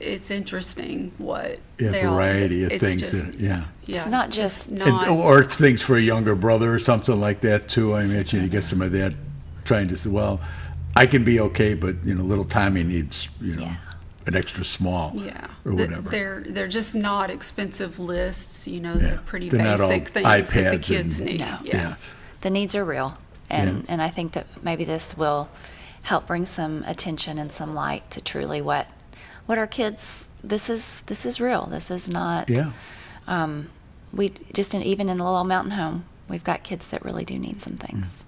It's interesting what they all variety of it's things. just- it's not just or things for a younger brother or something like that too. I imagine you get some of that, trying to say, well, I can be okay, but you know, little Tommy needs, you know, an extra small, or whatever. They're just not expensive lists, you know. They're pretty They're not all basic things that the iPads kids and- need. No. Yeah. the needs are real. And I think that maybe this will help bring some attention and some light to truly what our kids, this is real. This is not, we just, even in the little mountain home, we've got kids that really do need some things.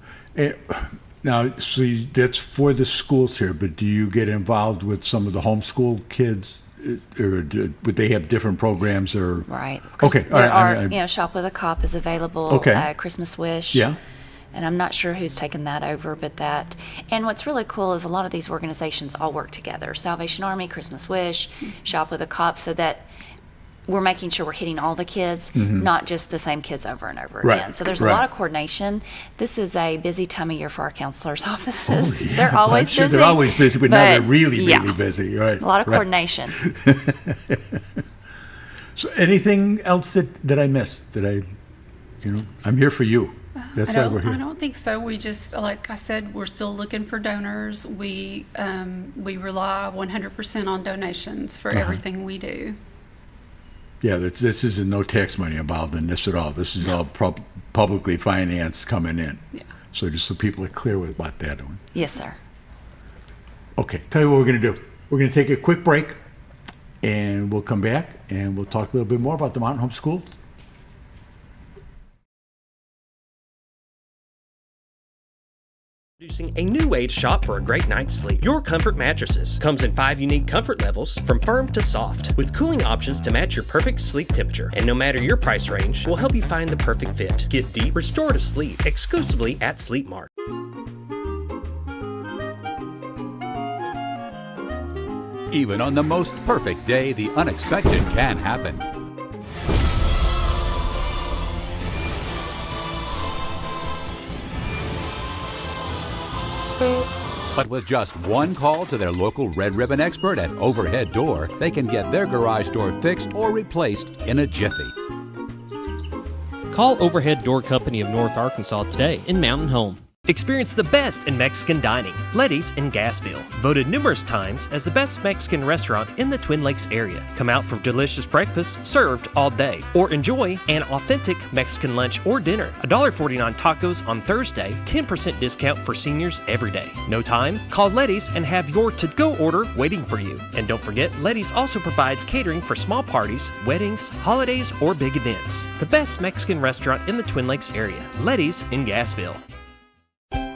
Now, so that's for the schools here, but do you get involved with some of the homeschool kids? Or would they have different programs or? Right. Okay. There are, you know, Shop with a Cop is available. Okay. Christmas Wish. Yeah. And I'm not sure who's taken that over, but that. And what's really cool is a lot of these organizations all work together. Salvation Army, Christmas Wish, Shop with a Cop, so that we're making sure we're hitting all the kids, not just the same kids over and over again. So there's a lot of coordination. This is a busy time of year for our counselors' offices. Oh, yeah. They're always I'm sure busy. they're always busy, but now they're really busy. Right. A lot of coordination. So anything else that I missed? I'm here for you. That's why we're here. I don't think so. We just, like I said, we're still looking for donors. We rely 100% on donations for everything we do. Yeah, this isn't no tax money involved in this at all. This is all publicly financed coming in. Yeah. So just so people are clear about that. Yes, sir. Okay, tell you what we're going to do. We're going to take a quick break, and we'll come back, and we'll talk a little bit more about the Mountain Home Schools. Introducing a new way to shop for a great night's sleep. Your Comfort Mattresses comes in 5 unique comfort levels, from firm to soft, with cooling options to match your perfect sleep temperature. And no matter your price range, we'll help you find the perfect fit. Get deep, restorative sleep exclusively at Sleep Mart. Even on the most perfect day, the unexpected can happen. But with just one call to their local Red Ribbon expert at Overhead Door, they can get their garage door fixed or replaced in a jiffy. Call Overhead Door Company of North Arkansas today in Mountain Home. Experience the best in Mexican dining. Letty's in Gassville. Voted numerous times as the best Mexican restaurant in the Twin Lakes area. Come out for delicious breakfast served all day. Or enjoy an authentic Mexican lunch or dinner. $1.49 tacos on Thursday. 10% discount for seniors every day. No time? Call Letty's and have your to-go order waiting for you. And don't forget, Letty's also provides catering for small parties, weddings, holidays, or big events. The best Mexican restaurant in the Twin Lakes area. Letty's in Gassville.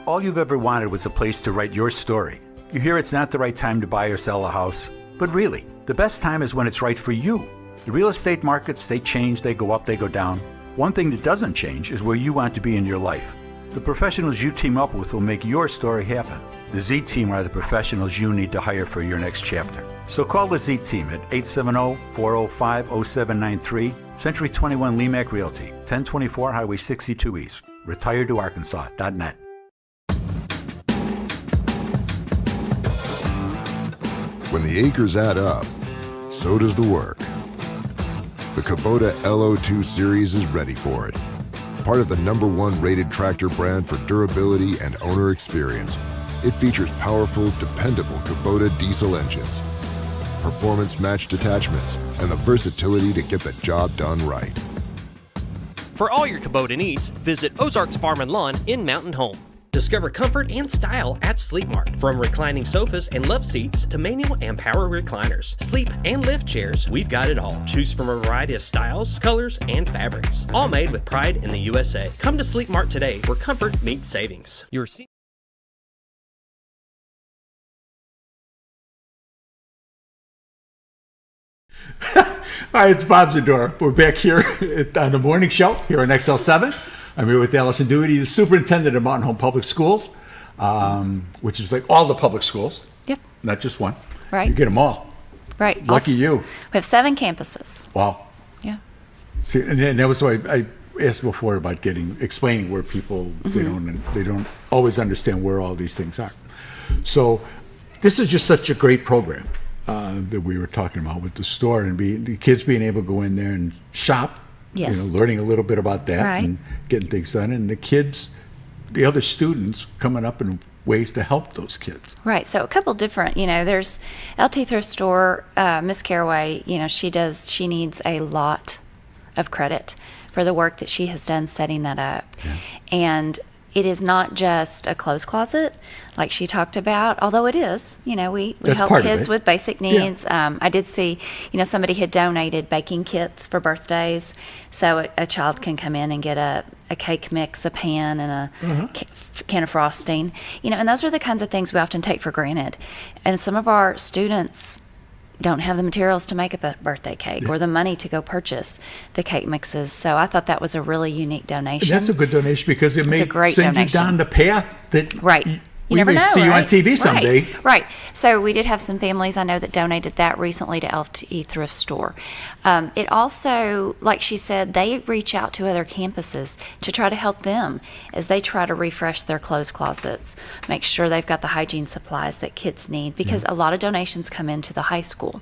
All you've ever wanted was a place to write your story. You hear it's not the right time to buy or sell a house, but really, the best time is when it's right for you. The real estate markets, they change, they go up, they go down. One thing that doesn't change is where you want to be in your life. The professionals you team up with will make your story happen. The Z Team are the professionals you need to hire for your next chapter. So call the Z Team at 870-405-0793, Century 21 Lemac Realty, 1024 Highway 62 East. retiredoarkansas.net. When the acres add up, so does the work. The Kubota LO2 series is ready for it. Part of the #1 rated tractor brand for durability and owner experience, it features powerful, dependable Kubota diesel engines, performance-matched attachments, and the versatility to get the job done right. For all your Kubota needs, visit Ozarks Farm and Lawn in Mountain Home. Discover comfort and style at Sleep Mart. From reclining sofas and love seats to manual and power recliners, sleep and lift chairs, we've got it all. Choose from a variety of styles, colors, and fabrics. All made with pride in the USA. Come to Sleep Mart today, where comfort meets savings. Hi, it's Bob Zadora. We're back here on the morning show here on XL7. I'm here with Allyson, Dewey, the superintendent of Mountain Home Public Schools, which is like all the public schools. Yep. Not just one. Right. You get them all. Right. Lucky you. We have 7 campuses. Wow. Yeah. See, and that was why I asked before about explaining where people they don't always understand where all these things are. So this is just such a great program that we were talking about with the store and the kids being able to go in there and shop. Yes. Learning a little bit about that Right. and getting things done, and the kids, the other students coming up in ways to help those kids. Right. So a couple different, there's LT Thrift Store, Miss Caraway, she needs a lot of credit for the work that she has done setting that up. Yeah. And it is not just a clothes closet like she talked about, although it is. We help kids with basic needs. Yeah. I did see, somebody had donated baking kits for birthdays, so a child can come in and get a cake mix, a pan, and a can of frosting. And those are the kinds of things we often take for granted. And some of our students don't have the materials to make a birthday cake or the money to go purchase the cake mixes. So I thought that was a really unique donation. And that's a good donation because it may send you down the path that You we never may know, see you on right? TV someday. Right. So we did have some families I know that donated that recently to LT Thrift Store. It also, like she said, they reach out to other campuses to try to help them as they try to refresh their clothes closets, make sure they've got the hygiene supplies that kids need, because a lot of donations come into the high school.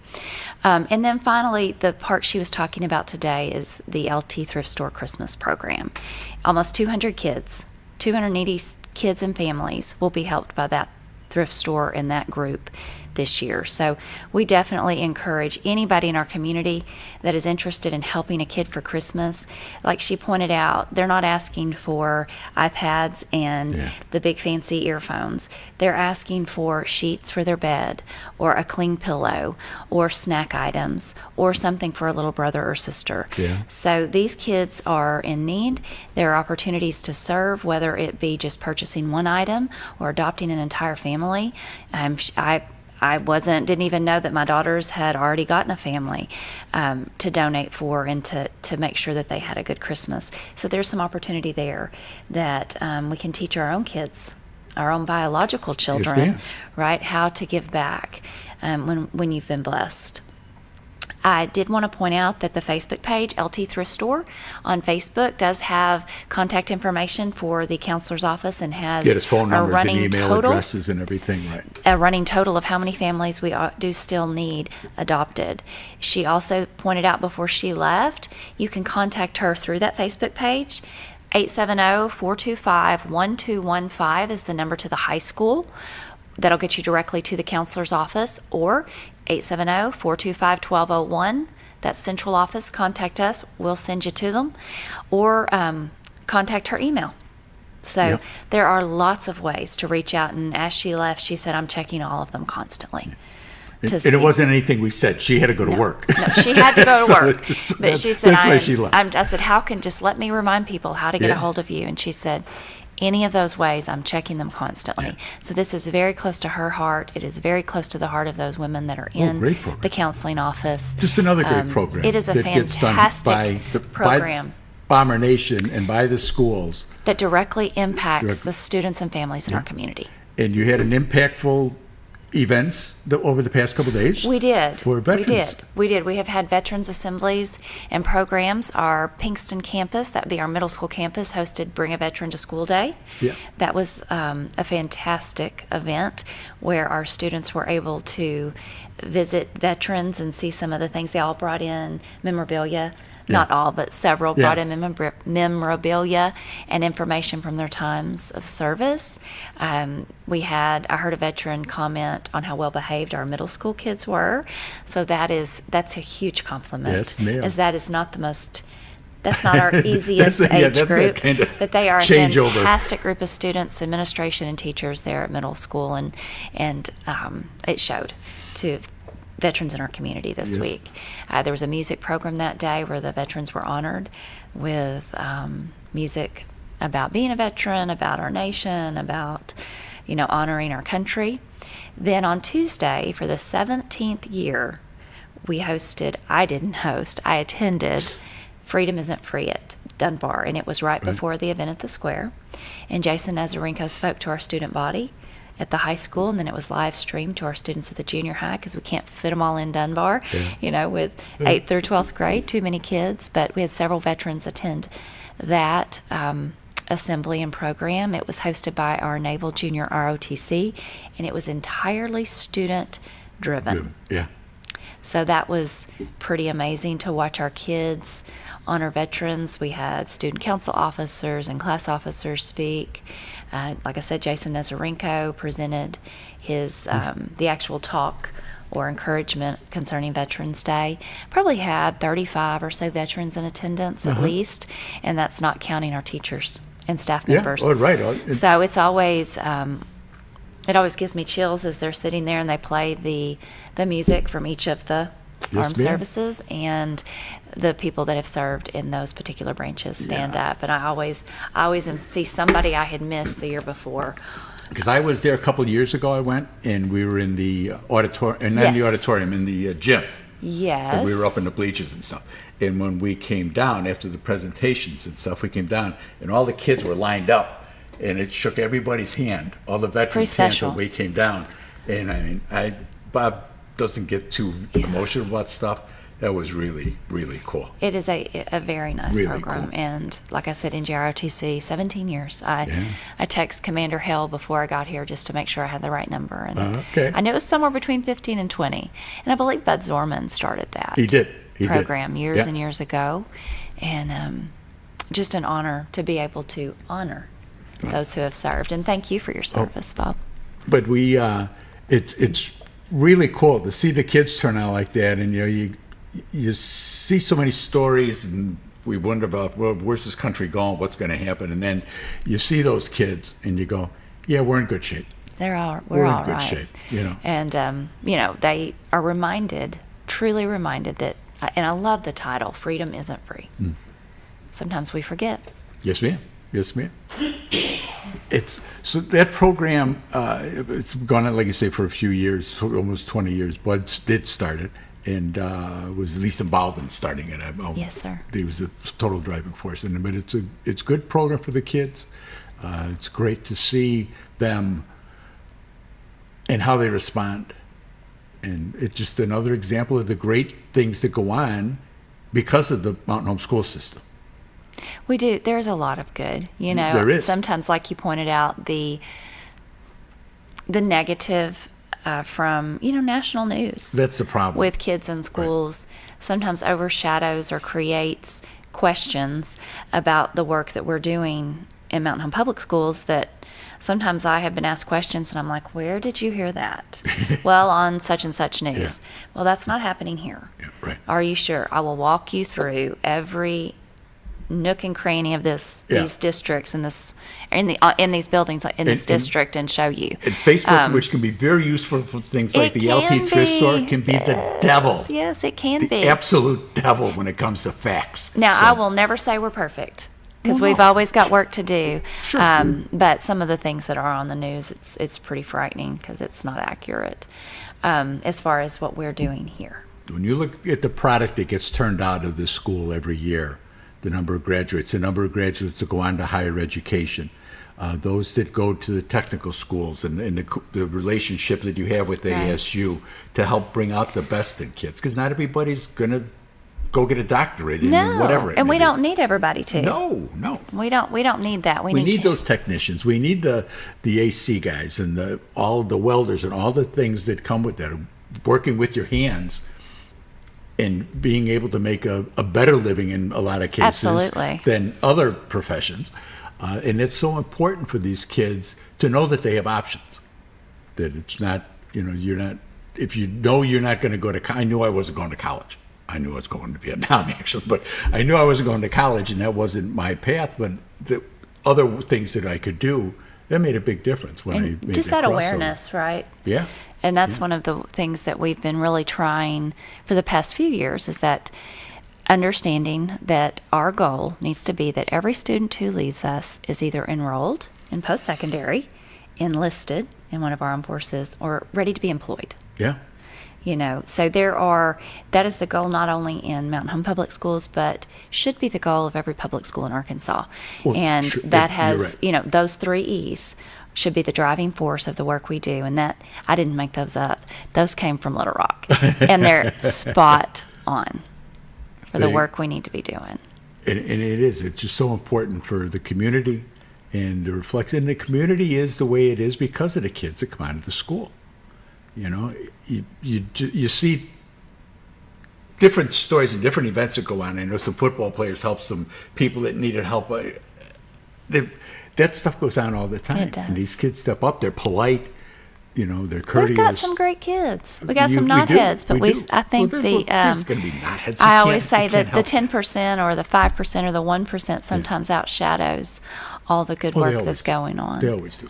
And then finally, the part she was talking about today is the LT Thrift Store Christmas program. Almost 200 kids, 280 kids and families will be helped by that thrift store and that group this year. So we definitely encourage anybody in our community that is interested in helping a kid for Christmas. Like she pointed out, they're not asking for iPads and the big fancy earphones. They're asking for sheets for their bed, or a clean pillow, or snack items, or something for a little brother or sister. So these kids are in need. There are opportunities to serve, whether it be just purchasing one item or adopting an entire family. I didn't even know that my daughters had already gotten a family to donate for and to make sure that they had a good Christmas. So there's some opportunity there that we can teach our own kids, our own biological children, right, how to give back when you've been blessed. I did want to point out that the Facebook page, LT Thrift Store, on Facebook does have contact information for the counselor's office and has its phone numbers and email total, addresses and everything, right? A running total of how many families we do still need adopted. She also pointed out before she left, you can contact her through that Facebook page. 870-425-1215 is the number to the high school. That'll get you directly to the counselor's office, or 870-425-1201. That's central office. Contact us. We'll send you to them. Or contact her email. So there are lots of ways to reach out. And as she left, she said, I'm checking all of them constantly. And it wasn't anything we said. She had to go to work. No, she had to go to work. But she said, that's why she left. I said, just let me remind people how to get a hold of you. And she said, any of those ways, I'm checking them constantly. So this is very close to her heart. It is very close to the heart of those women that are in the counseling office. Just another great program. It is a fantastic program. By Bomber Nation and by the schools. That directly impacts the students and families in our community. And you had an impactful events over the past couple of days? We did. For veterans. We did. We have had veterans assemblies and programs. Our Pinkston campus, that would be our middle school campus, hosted Bring a Veteran to School Day. Yeah. That was a fantastic event where our students were able to visit veterans and see some of the things. They all brought in memorabilia. Not all, but several brought in memorabilia and information from their times of service. I heard a veteran comment on how well behaved our middle school kids were. So that's a huge compliment. Yes, as that is not that's not our easiest age group, kind of but they are a changeover. fantastic group of students, administration, and teachers there at middle school, and it showed to veterans in our community this week. There was a music program that day where the veterans were honored with music about being a veteran, about our nation, about honoring our country. Then on Tuesday, for the 17th year, we hosted. I attended Freedom Isn't Free at Dunbar, and it was right before the event at the square. And Jason Nazarenko spoke to our student body at the high school, and then it was live streamed to our students at the junior high because we can't fit them all in Dunbar, with 8th through 12th grade, too many kids. But we had several veterans attend that assembly and program. It was hosted by our Naval Junior ROTC, and it was entirely student driven. Yeah. So that was pretty amazing to watch our kids honor veterans. We had student council officers and class officers speak. Like I said, Jason Nazarenko presented his the actual talk or encouragement concerning Veterans Day. Probably had 35 or so veterans in attendance at least, and that's not counting our teachers and staff members. Yeah, right. So it's always it always gives me chills as they're sitting there and they play the music from each of the armed services, and the people that have served in those particular branches stand up. And I always see somebody I had missed the year before. Because I was there a couple of years ago, I went, and we were in the auditorium, and not in the auditorium, in the gym. Yes. And we were up in the bleachers and stuff. And when we came down, after the presentations and stuff, we came down, and all the kids were lined up, and it shook everybody's hand, all the veterans' hands when we came down. And I mean, Bob doesn't get too emotional about stuff. That was really, really cool. It is a very nice really program. Cool. And like I said, NJROTC, 17 years. I text Commander Hell before I got here just to make sure I had the right number. And I knew it was somewhere between 15 and 20. And I believe Bud Zorman started that. He did. Program years and years ago. And just an honor to be able to honor those who have served. And thank you for your service, Bob. But we, it's really cool to see the kids turn out like that. And, you see so many stories, and we wonder about, well, where's this country going? What's going to happen? And then you see those kids, and you go, yeah, we're in good shape. We're all in good right. shape, And, they are truly reminded that, and I love the title, Freedom Isn't Free. Sometimes we forget. Yes, ma'am. So that program, it's gone on, like you say, for a few years, for almost 20 years. Bud did start it, and was at least involved in starting it. Yes, sir. He was a total driving force in it. But it's a good program for the kids. It's great to see them and how they respond. And it's just another example of the great things that go on because of the Mountain Home school system. We do. There's a lot of good. There is. Sometimes, like you pointed out, the negative from national news. That's the problem with kids in schools. Sometimes overshadows or creates questions about the work that we're doing in Mountain Home Public Schools. That sometimes I have been asked questions, and I'm like, "Where did you hear that?" Well, on such and such news. Well, that's not happening here. Right. Are you sure? I will walk you through every nook and cranny of these districts in these buildings in this district and show you. And Facebook, which can be very useful for things like the LT Thrift Store, can be the devil. Yes, it can be. The absolute devil when it comes to facts. Now, I will never say we're perfect, because we've always got work to do. Sure. But some of the things that are on the news, it's pretty frightening because it's not accurate as far as what we're doing here. When you look at the product that gets turned out of this school every year, the number of graduates that go on to higher education, those that go to the technical schools, and the relationship that you have with ASU to help bring out the best in kids, because not everybody's going to go get a doctorate in whatever it and may we be. don't need everybody to. No. We don't need that. We need those technicians. We need the AC guys and all the welders and all the things that come with that, working with your hands and being able to make a better living in a lot of cases Absolutely. than other professions. And it's so important for these kids to know that they have options, that it's not, you're not, if you know you're not going to go to, I knew I wasn't going to college. I knew I was going to Vietnam, actually, but I knew I wasn't going to college, and that wasn't my path. But the other things that I could do, that made a big difference when I made just that awareness, right? Yeah. And that's one of the things that we've been really trying for the past few years, is that understanding that our goal needs to be that every student who leaves us is either enrolled in post-secondary, enlisted in one of our armed forces, or ready to be employed. Yeah. So that is the goal not only in Mountain Home Public Schools, but should be the goal of every public school in Arkansas. Well, and sure, that you're has, right. Those 3 E's should be the driving force of the work we do. And that, I didn't make those up. Those came from Little Rock. And they're spot on for the work we need to be doing. And it is. It's just so important for the community and the reflection. And the community is the way it is because of the kids that come out of the school. You see different stories and different events that go on. I know some football players help some people that needed help. That stuff goes on all the time. It does. And these kids step up. They're polite. They're courteous. We've got some great kids. We got some We do. knotheads, but We do. I think Well, there's going to be knotheads. I always say that the 10% or the 5% or the 1% sometimes outshadows all the good Well, they work always that's do. going on. They always do.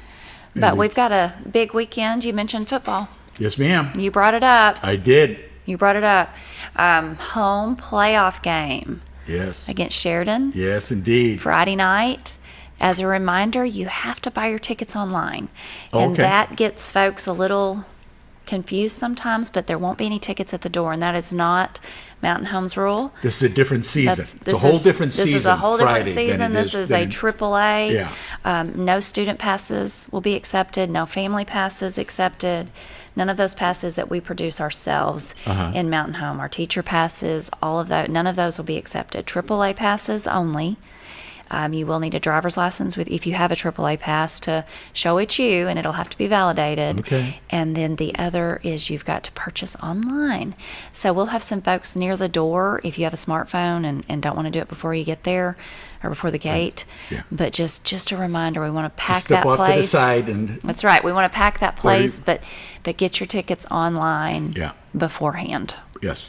But we've got a big weekend. You mentioned football. Yes, ma'am. You brought it up. I did. You brought it up. Home playoff game Yes. against Sheridan. Yes, indeed. Friday night. As a reminder, you have to buy your tickets online. And Okay. that gets folks a little confused sometimes, but there won't be any tickets at the door, and that is not Mountain Home's rule. This is a different season. This it's a whole is- different season. This is a whole different Friday than season. it This is than a it- AAA. Yeah. No student passes will be accepted. No family passes accepted. None of those passes that we produce ourselves in Mountain Home. Our teacher passes, all of those, none of those will be accepted. AAA passes only. You will need a driver's license if you have a AAA pass to show it's you, and it'll have to be validated. Okay. And then the other is you've got to purchase online. So we'll have some folks near the door if you have a smartphone and don't want to do it before you get there or before the gate. Yeah. But just a reminder, we want to pack Just step that off place. to the side and That's right. We want to pack that place, What but get your tickets online Yeah. beforehand. yes.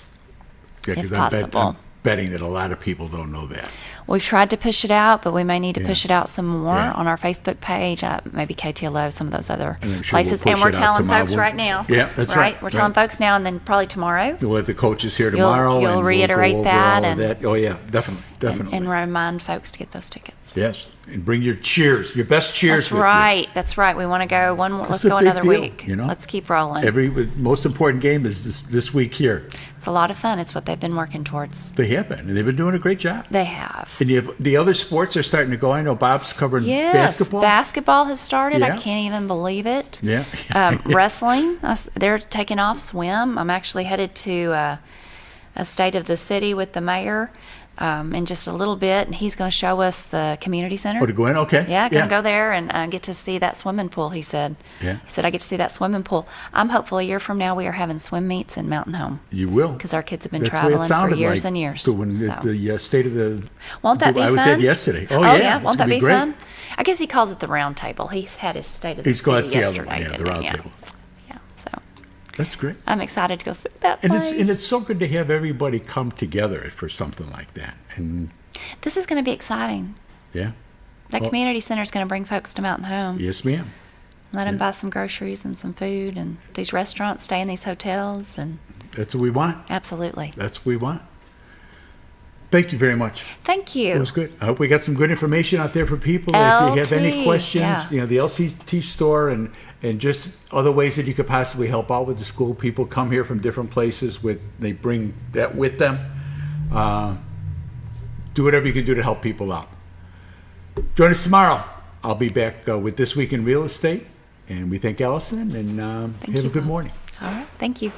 Yeah, If 'cause I'm possible. betting that a lot of people don't know that. We've tried to push it out, but we may need to push it out some more Yeah. on our Facebook page, maybe KTLO, some of those other And I'm sure places. we'll and push we're it out telling tomorrow. folks right now. Yeah, that's right. We're telling Right. folks now, and then probably tomorrow. We'll have the coaches here tomorrow. You'll and we'll reiterate go over that all of and- that. Oh, yeah, definitely. And remind folks to get those tickets. Yes. And bring your cheers, your best cheers That's with right. That's right. We want to go one more. That's Let's a go big another deal, week. you know? Let's keep rolling. you. Most important game is this week here. It's a lot of fun. It's what they've been working towards. They have been, and they've been doing a great job. They have. And you have the other sports are starting to go. I know Bob's covering Yes, basketball. basketball has started. I Yeah. can't even believe it. Yeah. Wrestling, they're taking off. Swim. I'm actually headed to a state of the city with the mayor in just a little bit, and he's going to show us the community center. Oh, to go in? Okay. Yeah, going to go there and get to see that swimming pool, he said. Yeah. He said, I get to see that swimming pool. I'm hopeful a year from now we are having swim meets in Mountain Home. You will. Because our kids have been That's the way it traveling for sounded years like and years. to when so. the state of the. Won't that be I fun? was there yesterday. Oh, yeah. yeah. Won't It's that gonna be great. fun? I guess he calls it the round table. He's had his state of the He's city got the other yesterday. one, yeah, the didn't he? round table. Yeah, so That's great. I'm excited to go see that And place. it's so good to have everybody come together for something like that. And This is going to be exciting. yeah. That Well, community center is going to bring folks to Mountain Home. Yes, ma'am. Let them buy some groceries and some food, and these restaurants, stay in these hotels, and That's what we want. absolutely. That's what we want. Thank you very much. Thank you. It was good. I hope we got some good information out there for people. If you have any LT, questions, yeah. the LCT store and just other ways that you could possibly help out with the school. People come here from different places. They bring that with them. Do whatever you can do to help people out. Join us tomorrow I'll be back with This Week in Real Estate, and we thank Allyson, and have a good morning. All right. Thank you.